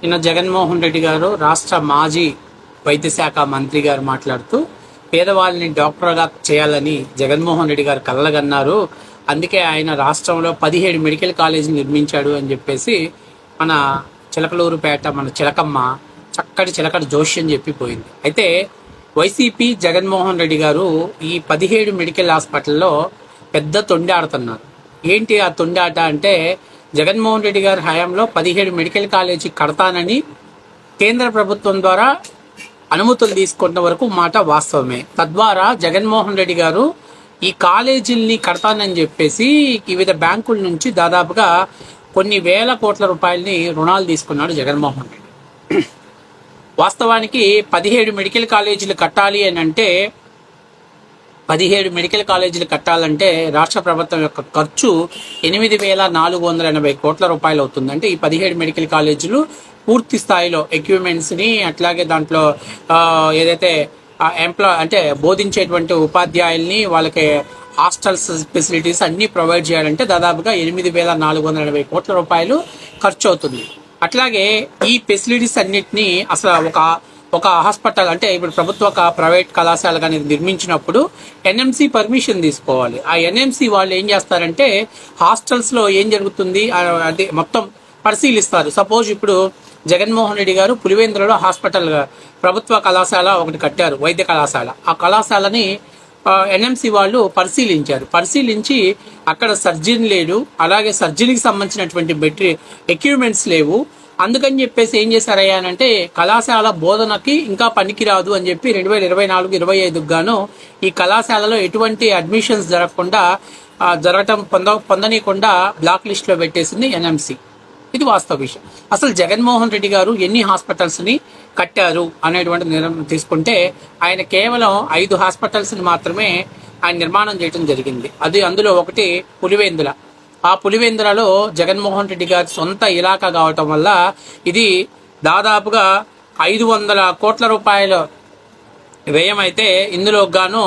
నిన్న జగన్మోహన్ రెడ్డి గారు రాష్ట్ర మాజీ వైద్య శాఖ మంత్రి గారు మాట్లాడుతూ పేదవాళ్ళని డాక్టర్గా చేయాలని జగన్మోహన్ రెడ్డి గారు కలలుగన్నారు. అందుకే ఆయన రాష్ట్రంలో 17 మెడికల్ కాలేజీలు నిర్మించాడు అని చెప్పేసి మన చిలకలూరుపేట మన చిలకమ్మ చిలకటి జోష్యం చెప్పిపోయింది. అయితే వైసీపీ జగన్మోహన్ రెడ్డి గారు ఈ 17 మెడికల్ హాస్పిటల్లో పెద్ద తొండాడుతున్నారు. ఏంటి ఆ తొండాట అంటే, జగన్మోహన్ రెడ్డి గారి హయాంలో 17 మెడికల్ కాలేజీ కడతానని కేంద్ర ప్రభుత్వం ద్వారా అనుమతులు తీసుకున్న వరకు మాట వాస్తవమే. తద్వారా జగన్మోహన్ రెడ్డి గారు ఈ కాలేజీల్ని కడతానని చెప్పేసి వివిధ బ్యాంకుల నుంచి దాదాపుగా కొన్ని వేల కోట్ల రూపాయలని రుణాలు తీసుకున్నాడు జగన్మోహన్ రెడ్డి. వాస్తవానికి 17 మెడికల్ కాలేజీలు కట్టాలి అని అంటే 17 మెడికల్ కాలేజీలు కట్టాలంటే రాష్ట్ర ప్రభుత్వం యొక్క ఖర్చు 8,480 కోట్ల రూపాయలు అవుతుంది. అంటే ఈ 17 మెడికల్ కాలేజీలు పూర్తి స్థాయిలో ఎక్విప్మెంట్స్ని, అట్లాగే దాంట్లో ఏదైతే అంటే బోధించేటువంటి ఉపాధ్యాయుల్ని, వాళ్ళకి హాస్టల్స్ ఫెసిలిటీస్ అన్నీ ప్రొవైడ్ చేయాలంటే దాదాపుగా 8,480 కోట్ల రూపాయలు ఖర్చు అవుతుంది. అట్లాగే ఈ ఫెసిలిటీస్ అన్నిటినీ అసలు ఒక హాస్పిటల్ అంటే ఇప్పుడు ప్రభుత్వ ప్రైవేట్ కళాశాల కానీ నిర్మించినప్పుడు ఎన్ఎంసి పర్మిషన్ తీసుకోవాలి. ఆ ఎన్ఎంసి వాళ్ళు ఏం చేస్తారంటే హాస్టల్స్లో ఏం జరుగుతుంది అది మొత్తం పరిశీలిస్తారు. సపోజ్ ఇప్పుడు జగన్మోహన్ రెడ్డి గారు పులివెందులలో హాస్పిటల్ ప్రభుత్వ కళాశాల ఒకటి కట్టారు, వైద్య కళాశాల. ఆ కళాశాలని ఎన్ఎంసి వాళ్ళు పరిశీలించి అక్కడ సర్జన్ లేడు, అలాగే సర్జరీకి సంబంధించినటువంటి ఎక్విప్మెంట్స్ లేవు. అందుకని చెప్పేసి ఏం చేశారయ్యా అంటే కళాశాల బోధనకి ఇంకా పనికిరాదు అని చెప్పి 2024-25 గాను ఈ కళాశాలలో ఎటువంటి అడ్మిషన్స్ పొందనీయకుండా బ్లాక్ లిస్ట్ లో పెట్టేసింది ఎన్ఎంసి. ఇది వాస్తవ విషయం. అసలు జగన్మోహన్ రెడ్డి గారు ఎన్ని హాస్పిటల్స్ ని కట్టారు అనేటువంటి నిర్ణయం తీసుకుంటే ఆయన కేవలం 5 హాస్పిటల్స్ ని మాత్రమే ఆయన నిర్మాణం చేయడం జరిగింది. అందులో ఒకటి పులివెందుల. ఆ పులివెందులలో జగన్మోహన్ రెడ్డి గారి సొంత ఇలాకా కావటం వల్ల ఇది దాదాపుగా 500 కోట్ల రూపాయల వ్యయం అయితే ఇందులో గాను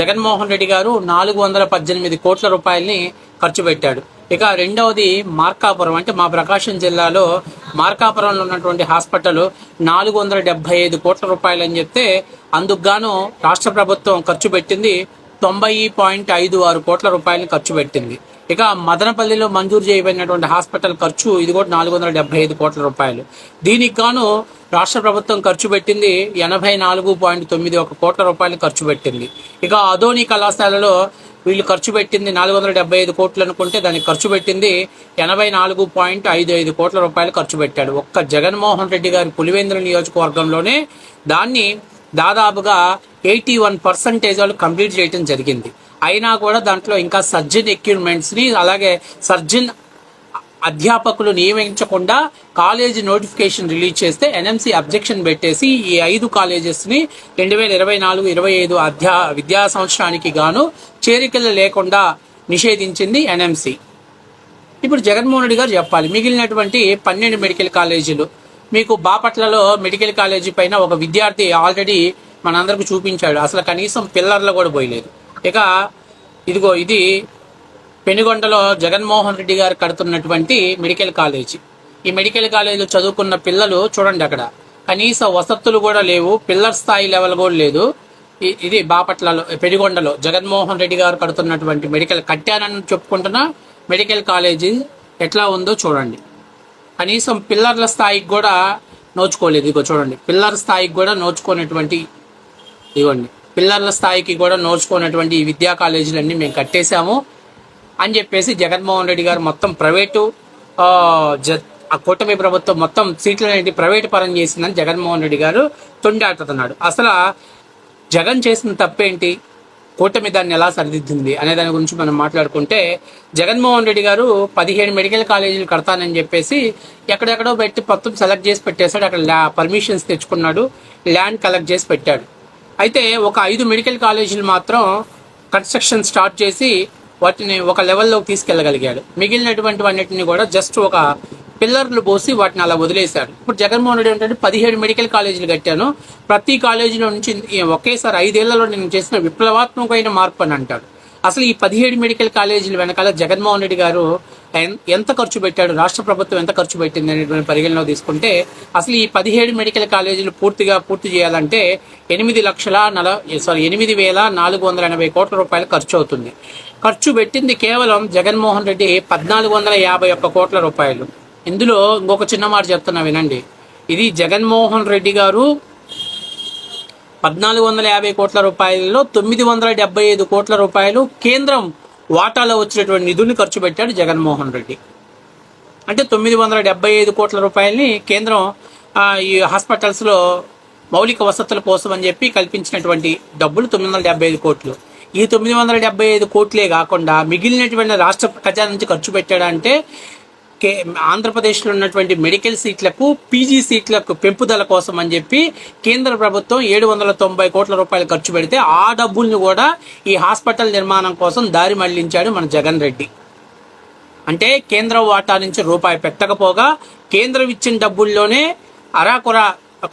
జగన్మోహన్ రెడ్డి గారు 418 కోట్ల రూపాయలని ఖర్చు పెట్టాడు. ఇక రెండవది మార్కాపురం, అంటే మా ప్రకాశం జిల్లాలో మార్కాపురంలో ఉన్నటువంటి హాస్పిటల్ 475 కోట్ల రూపాయలు అని చెప్తే అందుకు గాను రాష్ట్ర ప్రభుత్వం ఖర్చు పెట్టింది 90.56 కోట్ల రూపాయలని ఖర్చు పెట్టింది. ఇక మదనపల్లిలో మంజూరు చేయబడినటువంటి హాస్పిటల్ ఖర్చు ఇది కూడా 475 కోట్ల రూపాయలు. దీనికి గాను రాష్ట్ర ప్రభుత్వం ఖర్చు పెట్టింది 84.91 కోట్ల రూపాయలు ఖర్చు పెట్టింది. ఇక అదోని కళాశాలలో వీళ్ళు ఖర్చు పెట్టింది 475 కోట్లు అనుకుంటే దానికి ఖర్చు పెట్టింది 84.55 కోట్ల రూపాయలు ఖర్చు పెట్టాడు. ఒక్క జగన్మోహన్ రెడ్డి గారి పులివెందుల నియోజకవర్గంలోనే దాన్ని దాదాపుగా 81% వాళ్ళు కంప్లీట్ చేయడం జరిగింది. అయినా కూడా దాంట్లో ఇంకా సర్జన్ ఎక్విప్మెంట్స్ని, అలాగే సర్జన్ అధ్యాపకులు నియమించకుండా కాలేజీ నోటిఫికేషన్ రిలీజ్ చేస్తే ఎన్ఎంసి అబ్జెక్షన్ పెట్టేసి ఈ 5 కాలేజెస్ని 2024-25 విద్యా సంవత్సరానికి గాను చేరికలు లేకుండా నిషేధించింది ఎన్ఎంసి. ఇప్పుడు జగన్మోహన్ రెడ్డి గారు చెప్పాలి, మిగిలినటువంటి 12 మెడికల్ కాలేజీలు మీకు బాపట్లలో మెడికల్ కాలేజీ పైన ఒక విద్యార్థి ఆల్రెడీ మనందరికి చూపించాడు, అసలు కనీసం పిల్లర్లో కూడా పోయలేదు. ఇక ఇదిగో ఇది పెనుగొండలో జగన్మోహన్ రెడ్డి గారు కడుతున్నటువంటి మెడికల్ కాలేజీ. ఈ మెడికల్ కాలేజీలో చదువుకున్న పిల్లలు చూడండి, అక్కడ కనీస వసతులు కూడా లేవు, పిల్లర్ స్థాయి లెవెల్ కూడా లేదు. ఇది బాపట్లలో పెనుగొండలో జగన్మోహన్ రెడ్డి గారు కడుతున్నటువంటి కట్టానని చెప్పుకుంటున్న మెడికల్ కాలేజీ ఎట్లా ఉందో చూడండి. కనీసం పిల్లర్ల స్థాయికి కూడా నోచుకోలేదు. ఇదిగో చూడండి, పిల్లర్ స్థాయికి కూడా నోచుకునేటువంటి ఇదిగోండి పిల్లర్ల స్థాయికి కూడా నోచుకున్నటువంటి ఈ విద్యా కాలేజీలన్నీ మేము కట్టేశాము అని చెప్పేసి జగన్మోహన్ రెడ్డి గారు మొత్తం ప్రైవేటు ఆ కూటమి ప్రభుత్వం మొత్తం సీట్లనేది ప్రైవేటు పరం చేసిందని జగన్మోహన్ రెడ్డి గారు తొండాడుతున్నాడు. అసలు జగన్ చేసిన తప్పేంటి, కూటమి దాన్ని ఎలా సరిదిద్దింది అనే దాని గురించి మనం మాట్లాడుకుంటే, జగన్మోహన్ రెడ్డి గారు 17 మెడికల్ కాలేజీలు కడతానని చెప్పేసి ఎక్కడెక్కడో పెట్టి మొత్తం సెలెక్ట్ చేసి పెట్టేశాడు. అక్కడ పర్మిషన్స్ తెచ్చుకున్నాడు, ల్యాండ్ కలెక్ట్ చేసి పెట్టాడు. అయితే ఒక 5 మెడికల్ కాలేజీలు మాత్రం కన్స్ట్రక్షన్ స్టార్ట్ చేసి వాటిని ఒక లెవెల్లోకి తీసుకెళ్లగలిగాడు. మిగిలినటువంటివన్నిటిని కూడా జస్ట్ ఒక పిల్లర్లు పోసి వాటిని అలా వదిలేశాడు. ఇప్పుడు జగన్మోహన్ రెడ్డి ఏంటంటే 17 మెడికల్ కాలేజీలు కట్టాను, ప్రతి కాలేజీలో నుంచి ఒకేసారి 5 ఏళ్లలో నేను చేసిన విప్లవాత్మకమైన మార్పు అని అంటాడు. అసలు ఈ 17 మెడికల్ కాలేజీల వెనకాల జగన్మోహన్ రెడ్డి గారు ఎంత ఖర్చు పెట్టాడు, రాష్ట్ర ప్రభుత్వం ఎంత ఖర్చు పెట్టింది అనేటువంటి పరిగణలో తీసుకుంటే అసలు ఈ 17 మెడికల్ కాలేజీలు పూర్తి చేయాలంటే 8,480 కోట్ల రూపాయలు ఖర్చు అవుతుంది. ఖర్చు పెట్టింది కేవలం జగన్మోహన్ రెడ్డి 1,451 కోట్ల రూపాయలు. ఇందులో ఇంకొక చిన్న మాట చెప్తున్నా వినండి. ఇది జగన్మోహన్ రెడ్డి గారు 1,450 కోట్ల రూపాయలలో 975 కోట్ల రూపాయలు కేంద్రం వాటాలో వచ్చినటువంటి నిధుల్ని ఖర్చు పెట్టాడు జగన్మోహన్ రెడ్డి. అంటే 975 కోట్ల రూపాయలని కేంద్రం ఈ హాస్పిటల్స్లో మౌలిక వసతుల కోసం అని చెప్పి కల్పించినటువంటి డబ్బులు 975 కోట్లు. ఈ 975 కోట్లే కాకుండా మిగిలినటువంటి రాష్ట్ర ఖజానా నుంచి ఖర్చు పెట్టాడంటే ఆంధ్రప్రదేశ్లో ఉన్నటువంటి మెడికల్ సీట్లకు, పీజీ సీట్లకు పెంపుదల కోసం అని చెప్పి కేంద్ర ప్రభుత్వం 790 కోట్ల రూపాయలు ఖర్చు పెడితే ఆ డబ్బుల్ని కూడా ఈ హాస్పిటల్ నిర్మాణం కోసం దారి మళ్లించాడు మన జగన్ రెడ్డి. అంటే కేంద్ర వాటా నుంచి రూపాయి పెట్టకపోగా కేంద్రం ఇచ్చిన డబ్బుల్లోనే అరాకొర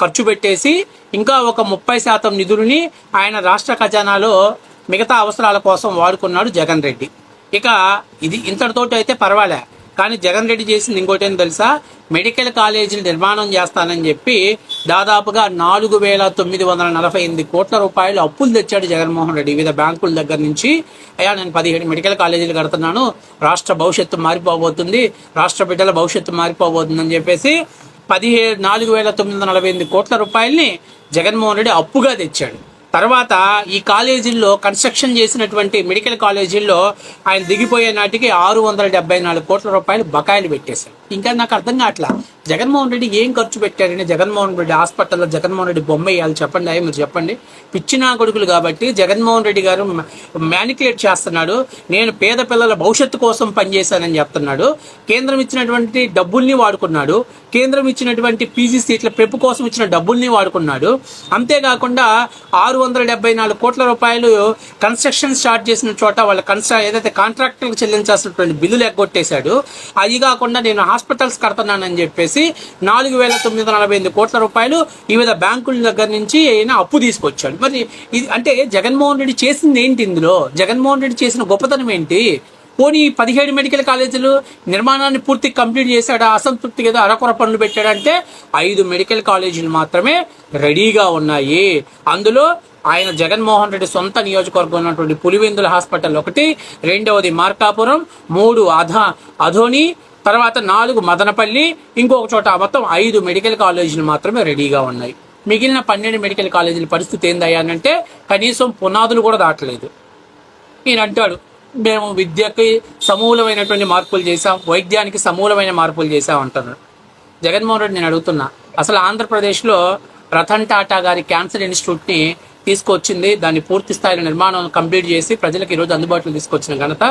ఖర్చు పెట్టేసి ఇంకా ఒక 30% నిధులని ఆయన రాష్ట్ర ఖజానాలో మిగతా అవసరాల కోసం వాడుకున్నాడు జగన్ రెడ్డి. ఇక ఇది ఇంతటితోటి అయితే పర్వాలే, కానీ జగన్ రెడ్డి చేసింది ఇంకోటేం తెలుసా? మెడికల్ కాలేజీలు నిర్మాణం చేస్తానని చెప్పి దాదాపుగా 4,948 కోట్ల రూపాయలు అప్పులు తెచ్చాడు జగన్మోహన్ రెడ్డి వివిధ బ్యాంకుల దగ్గర నుంచి. అయ్యా నేను 17 మెడికల్ కాలేజీలు కడుతున్నాను, రాష్ట్ర భవిష్యత్తు మారిపోబోతుంది, రాష్ట్ర బిడ్డల భవిష్యత్తు మారిపోబోతుంది అని చెప్పేసి 4,948 కోట్ల రూపాయల్ని జగన్మోహన్ రెడ్డి అప్పుగా తెచ్చాడు. తర్వాత ఈ కాలేజీల్లో కన్స్ట్రక్షన్ చేసినటువంటి మెడికల్ కాలేజీల్లో ఆయన దిగిపోయే నాటికి 674 కోట్ల రూపాయలు బకాయిలు పెట్టేశారు. ఇంకా నాకు అర్థం కావట్లా, జగన్మోహన్ రెడ్డి ఏం ఖర్చు పెట్టారని జగన్మోహన్ రెడ్డి హాస్పిటల్లో జగన్మోహన్ రెడ్డి బొమ్మ వేయాలి చెప్పండి. అయ్యి మీరు చెప్పండి. పిచ్చినా కొడుకులు కాబట్టి జగన్మోహన్ రెడ్డి గారు మ్యానికులేట్ చేస్తున్నాడు. నేను పేద పిల్లల భవిష్యత్తు కోసం పనిచేశానని చెప్తున్నాడు. కేంద్రం ఇచ్చినటువంటి డబ్బుల్ని వాడుకున్నాడు, కేంద్రం ఇచ్చినటువంటి పీజీ సీట్ల పెంపు కోసం ఇచ్చిన డబ్బుల్ని వాడుకున్నాడు. అంతేకాకుండా 674 కోట్ల రూపాయలు కన్స్ట్రక్షన్ స్టార్ట్ చేసిన చోట వాళ్ళ ఏదైతే కాంట్రాక్టర్లకు చెల్లించాల్సినటువంటి బిల్లులు ఎగ్గొట్టేశాడు. అది కాకుండా నేను హాస్పిటల్స్ కడుతున్నానని చెప్పేసి 4,948 కోట్ల రూపాయలు వివిధ బ్యాంకుల దగ్గర నుంచి ఆయన అప్పు తీసుకొచ్చాడు. మరి ఇది అంటే జగన్మోహన్ రెడ్డి చేసింది ఏంటి? ఇందులో జగన్మోహన్ రెడ్డి చేసిన గొప్పతనం ఏంటి? పోనీ 17 మెడికల్ కాలేజీలు నిర్మాణాన్ని పూర్తి కంప్లీట్ చేశాడా? అసంతృప్తి కదా అరకొర పనులు పెట్టాడంటే 5 మెడికల్ కాలేజీలు మాత్రమే రెడీగా ఉన్నాయి. అందులో ఆయన జగన్మోహన్ రెడ్డి సొంత నియోజకవర్గం ఉన్నటువంటి పులివెందుల హాస్పిటల్ ఒకటి, రెండవది మార్కాపురం, 3 అధోని, తర్వాత 4 మదనపల్లి, ఇంకొక చోట మొత్తం 5 మెడికల్ కాలేజీలు మాత్రమే రెడీగా ఉన్నాయి. మిగిలిన 12 మెడికల్ కాలేజీల పరిస్థితి ఏందయ్యానంటే కనీసం పునాదులు కూడా దాటలేదు. ఈయన అంటాడు మేము విద్యకి సమూలమైనటువంటి మార్పులు చేశాం, వైద్యానికి సమూలమైన మార్పులు చేశాం అంటున్నాడు జగన్మోహన్ రెడ్డి. నేను అడుగుతున్నా, అసలు ఆంధ్రప్రదేశ్లో రతన్ టాటా గారి క్యాన్సర్ ఇన్స్టిట్యూట్ని తీసుకొచ్చింది, దాన్ని పూర్తి స్థాయిలో నిర్మాణం కంప్లీట్ చేసి ప్రజలకు ఈరోజు అందుబాటులో తీసుకొచ్చిన ఘనత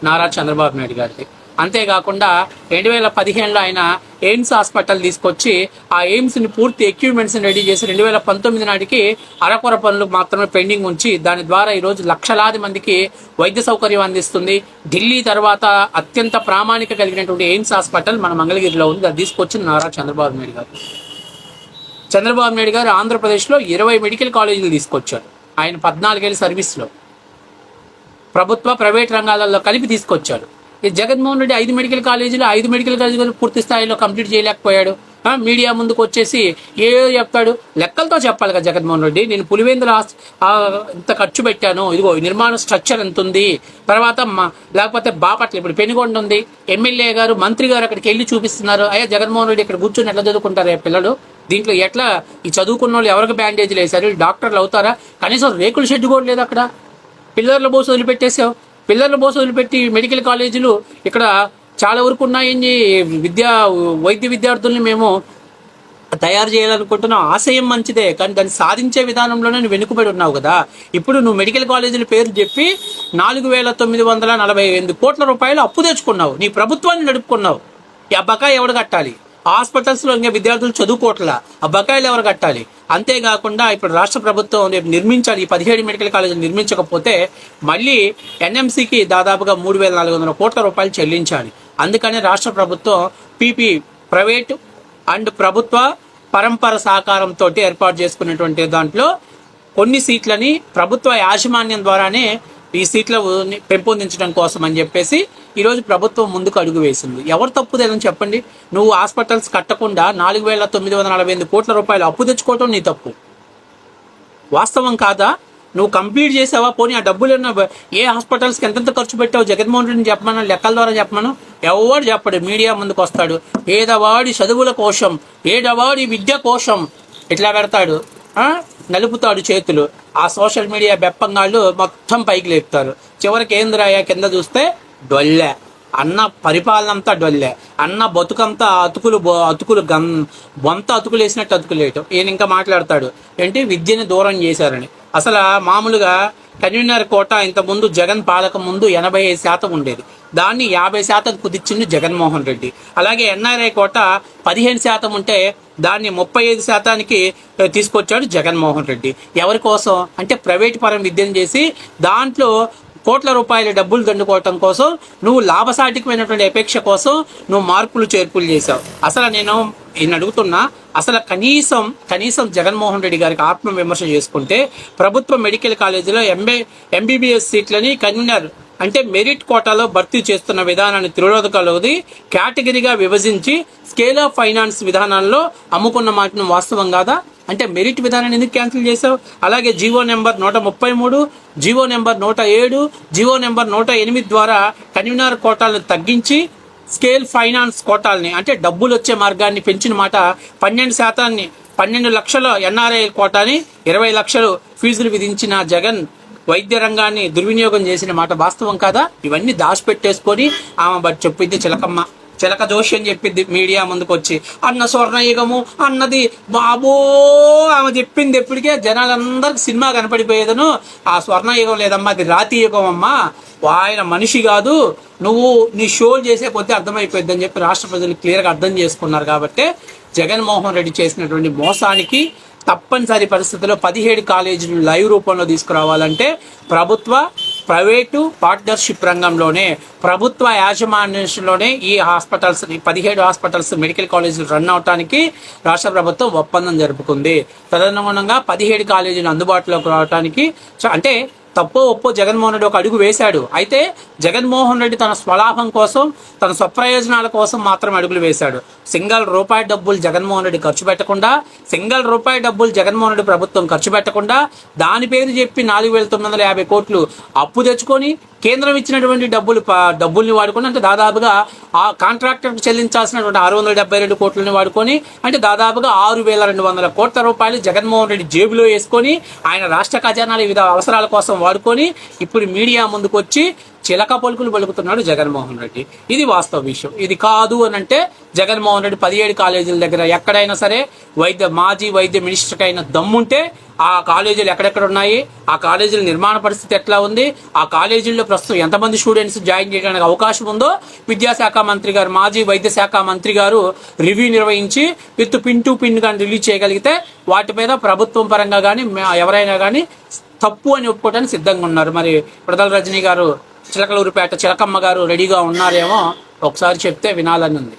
నారా చంద్రబాబు నాయుడు గారిది. అంతేకాకుండా 2015లో ఆయన ఎయిమ్స్ హాస్పిటల్ తీసుకొచ్చి ఆ ఎయిమ్స్ని పూర్తి ఎక్విప్మెంట్స్ని రెడీ చేసి 2019 నాటికి అరకొర పనులు మాత్రమే పెండింగ్ ఉంచి దాని ద్వారా ఈరోజు లక్షలాది మందికి వైద్య సౌకర్యం అందిస్తుంది. ఢిల్లీ తర్వాత అత్యంత ప్రామాణిక కలిగినటువంటి ఎయిమ్స్ హాస్పిటల్ మన మంగళగిరిలో ఉంది. అది తీసుకొచ్చింది నారా చంద్రబాబు నాయుడు గారు. చంద్రబాబు నాయుడు గారు ఆంధ్రప్రదేశ్లో 20 మెడికల్ కాలేజీలు తీసుకొచ్చారు. ఆయన 14 ఏళ్ళ సర్వీస్లో ప్రభుత్వ ప్రైవేట్ రంగాలలో కలిపి తీసుకొచ్చారు. జగన్మోహన్ రెడ్డి 5 మెడికల్ కాలేజీలు పూర్తి స్థాయిలో కంప్లీట్ చేయలేకపోయాడు. మీడియా ముందుకు వచ్చేసి ఏదో చెప్తాడు, లెక్కలతో చెప్పాలి కదా జగన్మోహన్ రెడ్డి. నేను పులివెందుల ఇంత ఖర్చు పెట్టాను, ఇదిగో నిర్మాణ స్ట్రక్చర్ ఎంత ఉంది, తర్వాత లేకపోతే బాపట్ల ఇప్పుడు పెనుగొండ ఉంది, ఎమ్మెల్యే గారు మంత్రి గారు అక్కడికి వెళ్ళి చూపిస్తున్నారు. అయ్యా జగన్మోహన్ రెడ్డి ఇక్కడ కూర్చొని ఎట్లా చదువుకుంటారు పిల్లలు? దీంట్లో ఎట్లా ఈ చదువుకున్న వాళ్ళు ఎవరికి బ్యాండేజీలు వేశారు? డాక్టర్లు అవుతారా? కనీసం రేకుల షెడ్ కూడా లేదు అక్కడ. పిల్లర్ల బోసు వదిలిపెట్టేసావు. పిల్లర్ల బోసు వదిలిపెట్టి మెడికల్ కాలేజీలు ఇక్కడ చాలా వరకు ఉన్నాయని వైద్య విద్యార్థుల్ని మేము తయారు చేయాలనుకుంటున్నాం. ఆశయం మంచిదే, కానీ దాన్ని సాధించే విధానంలోనే నువ్వు వెనుకబడి ఉన్నావు కదా. ఇప్పుడు నువ్వు మెడికల్ కాలేజీల పేరు చెప్పి 4,948 కోట్ల రూపాయలు అప్పు తెచ్చుకున్నావు, నీ ప్రభుత్వాన్ని నడుపుకున్నావు. ఆ బకాయి ఎవరు కట్టాలి? హాస్పిటల్స్లో ఇంకా విద్యార్థులు చదువుకోవట్లా, ఆ బకాయిలు ఎవరు కట్టాలి? అంతేకాకుండా ఇప్పుడు రాష్ట్ర ప్రభుత్వం రేపు నిర్మించాలి, ఈ 17 మెడికల్ కాలేజీలు నిర్మించకపోతే మళ్ళీ ఎన్ఎంసీకి దాదాపుగా 3,400 కోట్ల రూపాయలు చెల్లించాలి. అందుకని రాష్ట్ర ప్రభుత్వం పీపీ ప్రైవేటు అండ్ ప్రభుత్వ పరంపర సహకారంతో ఏర్పాటు చేసుకున్నటువంటి దాంట్లో కొన్ని సీట్లని ప్రభుత్వ యాజమాన్యం ద్వారానే ఈ సీట్ల పెంపొందించడం కోసం అని చెప్పేసి ఈరోజు ప్రభుత్వం ముందుకు అడుగు వేసింది. ఎవరు తప్పుదేదని చెప్పండి? నువ్వు హాస్పిటల్స్ కట్టకుండా 4,948 కోట్ల రూపాయలు అప్పు తెచ్చుకోవటం నీ తప్పు. వాస్తవం కాదా? నువ్వు కంప్లీట్ చేసావా? పోనీ ఆ డబ్బులు ఏ హాస్పిటల్స్కి ఎంతెంత ఖర్చు పెట్టావు జగన్మోహన్ రెడ్డిని చెప్పమను, లెక్కల ద్వారా చెప్పమను. ఎవడు చెప్పడు, మీడియా ముందుకు వస్తాడు. పేదవాడి చదువుల కోసం, పేదవాడి విద్య కోసం ఇట్లా పెడతాడు, నలుపుతాడు చేతులు. ఆ సోషల్ మీడియా బెప్పంగాళ్ళు మొత్తం పైకి లేపుతారు. చివరికి ఏందిరాయా కింద చూస్తే డొల్లె. అన్న పరిపాలన అంతా డొల్లే, అన్న బతుకంతా అతుకులు బొంత అతుకులు వేసినట్టు అతుకులేయటం. ఈయన ఇంకా మాట్లాడతాడు ఏంటి విద్యని దూరం చేశారని. అసలు మామూలుగా కన్వీనర్ కోట ఇంతకుముందు జగన్ పాలక ముందు 85% ఉండేది, దాన్ని 50% కుదిర్చింది జగన్మోహన్ రెడ్డి. అలాగే ఎన్ఆర్ఐ కోట 15% ఉంటే దాన్ని 35%కి తీసుకొచ్చాడు జగన్మోహన్ రెడ్డి. ఎవరి కోసం అంటే ప్రైవేట్ పరం విద్యను చేసి దాంట్లో కోట్ల రూపాయల డబ్బులు దండుకోవటం కోసం, నువ్వు లాభసాటికమైనటువంటి అపేక్ష కోసం నువ్వు మార్పులు చేర్పులు చేశావు. అసలు నేను ఈయన అడుగుతున్నా, అసలు కనీసం జగన్మోహన్ రెడ్డి గారికి ఆత్మ విమర్శ చేసుకుంటే ప్రభుత్వ మెడికల్ కాలేజీలో ఎంబీబీఎస్ సీట్లని కన్వీనర్ అంటే మెరిట్ కోటాలో భర్తీ చేస్తున్న విధానాన్ని తిరోధకాలది కేటగిరీగా విభజించి స్కేల్ ఆఫ్ ఫైనాన్స్ విధానాల్లో అమ్ముకున్న మాటను వాస్తవం కాదా? అంటే మెరిట్ విధానాన్ని ఎందుకు క్యాన్సిల్ చేశావు? అలాగే GO number 133, GO number 107, GO number 108 ద్వారా కన్వీనర్ కోటాలను తగ్గించి స్కేల్ ఫైనాన్స్ కోటాలని అంటే డబ్బులు వచ్చే మార్గాన్ని పెంచిన మాట. 12%, 12 లక్షల ఎన్ఆర్ఐ కోటాని 20 లక్షలు ఫీజులు విధించిన జగన్ వైద్య రంగాన్ని దుర్వినియోగం చేసిన మాట వాస్తవం కాదా? ఇవన్నీ దాచిపెట్టేసుకొని ఆమె బట్ చెప్పింది చిలక జోషి అని చెప్పింది మీడియా ముందుకు వచ్చి. అన్న స్వర్ణయుగము అన్నది బాబో ఆమె చెప్పింది ఎప్పటికే జనాలందరికి సినిమా కనపడిపోయేదను. ఆ స్వర్ణయుగం లేదమ్మా, అది రాతి యుగం అమ్మా. ఆయన మనిషి కాదు, నువ్వు నీ షోలు చేసే కొద్దీ అర్థమైపోద్ది అని చెప్పి రాష్ట్ర ప్రజలు క్లియర్గా అర్థం చేసుకున్నారు. కాబట్టి జగన్మోహన్ రెడ్డి చేసినటువంటి మోసానికి తప్పనిసరి పరిస్థితుల్లో 17 కాలేజీలు లైవ్ రూపంలో తీసుకురావాలంటే ప్రైవేటు పార్ట్నర్షిప్ రంగంలోనే, ప్రభుత్వ యాజమాన్యంలోనే ఈ 17 హాస్పిటల్స్ మెడికల్ కాలేజీలు రన్ అవడానికి రాష్ట్ర ప్రభుత్వం ఒప్పందం జరుపుకుంది. తదనుగుణంగా 17 కాలేజీలు అందుబాటులోకి రావడానికి అంటే తప్పో ఒప్పో జగన్మోహన్ రెడ్డి ఒక అడుగు వేశాడు. అయితే జగన్మోహన్ రెడ్డి తన స్వలాభం కోసం, తన స్వప్రయోజనాల కోసం మాత్రం అడుగులు వేశాడు. ₹1 డబ్బులు జగన్మోహన్ రెడ్డి ఖర్చు పెట్టకుండా, ₹1 డబ్బులు జగన్మోహన్ రెడ్డి ప్రభుత్వం ఖర్చు పెట్టకుండా, దాని పేరు చెప్పి 4,950 కోట్లు అప్పు తెచ్చుకొని కేంద్రం ఇచ్చినటువంటి డబ్బుల్ని వాడుకొని, అంటే దాదాపుగా ఆ కాంట్రాక్టర్కి చెల్లించాల్సినటువంటి 672 కోట్లని వాడుకొని, అంటే దాదాపుగా 6,200 కోట్ల రూపాయలు జగన్మోహన్ రెడ్డి జేబులో వేసుకొని ఆయన రాష్ట్ర ఖజానాల వివిధ అవసరాల కోసం వాడుకొని ఇప్పుడు మీడియా ముందుకు వచ్చి చిలక పలుకులు పలుకుతున్నాడు జగన్మోహన్ రెడ్డి. ఇది వాస్తవ విషయం. ఇది కాదు అని అంటే జగన్మోహన్ రెడ్డి 17 కాలేజీల దగ్గర ఎక్కడైనా సరే మాజీ వైద్య మినిస్టర్కి అయిన దమ్ముంటే ఆ కాలేజీలు ఎక్కడెక్కడ ఉన్నాయి, ఆ కాలేజీల నిర్మాణ పరిస్థితి ఎట్లా ఉంది, ఆ కాలేజీల్లో ప్రస్తుతం ఎంతమంది స్టూడెంట్స్ జాయిన్ చేయడానికి అవకాశం ఉందో విద్యాశాఖ మంత్రి గారు, మాజీ వైద్య శాఖ మంత్రి గారు రివ్యూ నిర్వహించి విత్ పిన్ టు పిన్ కానీ రిలీజ్ చేయగలిగితే వాటి మీద ప్రభుత్వం పరంగా కానీ ఎవరైనా కానీ తప్పు అని ఒప్పుకోవడానికి సిద్ధంగా ఉన్నారు. మరి ప్రదల రజనీ గారు, చిలకలూరిపేట చిలకమ్మ గారు రెడీగా ఉన్నారేమో, ఒకసారి చెప్తే వినాలని ఉంది.